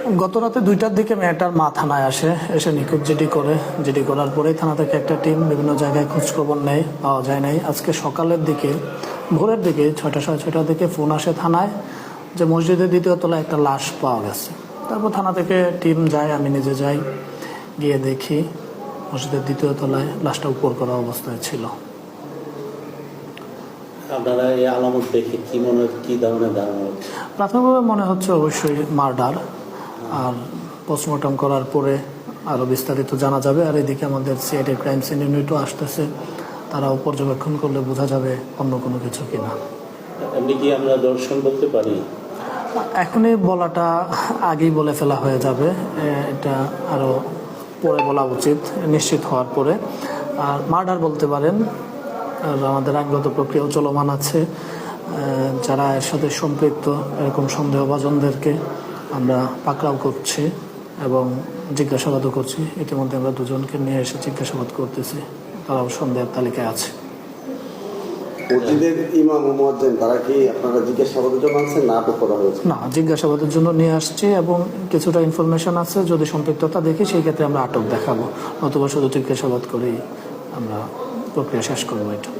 গত রাতে 2টার দিকে মেয়েটার মা থানায় এসে নিখোঁজ জিডি করার পরেই থানা থেকে একটা টিম বিভিন্ন জায়গায় খোঁজখবর নেয়, পাওয়া যায় নাই। আজকে সকালের দিকে, ভোরের দিকে 6টা সাড়ে 6টার দিকে ফোন আসে থানায় যে মসজিদের 2য় তলায় একটা লাশ পাওয়া গেছে। তারপর থানা থেকে টিম যায়, আমি নিজে যাই, গিয়ে দেখি মসজিদের 2য় তলায় লাশটা উপর করা অবস্থায় ছিল। আপনারা এই আলামত দেখে কি ধরনের ধারণা? প্রাথমিকভাবে মনে হচ্ছে অবশ্যই মার্ডার, আর পোস্টমর্টম করার পরে আরও বিস্তারিত জানা যাবে। আর এদিকে আমাদের সিআইডি ক্রাইম সিন ইউনিটও আসতেছে, তারাও পর্যবেক্ষণ করলে বোঝা যাবে অন্য কোনো কিছু কিনা। এমনি কি আমরা দর্শন বলতে পারি? এখনই বলাটা আগেই বলে ফেলা হয়ে যাবে, এটা আরও পরে বলা উচিত নিশ্চিত হওয়ার পরে। আর মার্ডার বলতে পারেন, আর আমাদের আইনগত প্রক্রিয়াও চলমান আছে। যারা এর সাথে সম্পৃক্ত এরকম সন্দেহভাজনদেরকে আমরা পাকড়াও করছি এবং জিজ্ঞাসাবাদও করছি। ইতিমধ্যে আমরা 2জনকে নিয়ে এসে জিজ্ঞাসাবাদ করতেছি, তারাও সন্দেহের তালিকায় আছে। মসজিদের ইমাম ও মুয়াজ্জিন তারা কি আপনারা জিজ্ঞাসাবাদের জন্য আনছেন না আটক করা হয়েছে? না, জিজ্ঞাসাবাদের জন্য নিয়ে আসছি এবং কিছুটা ইনফরমেশন আছে, যদি সম্পৃক্ততা দেখি সেই ক্ষেত্রে আমরা আটক দেখাবো, নতুবা শুধু জিজ্ঞাসাবাদ করেই আমরা প্রক্রিয়া শেষ করবো এটা।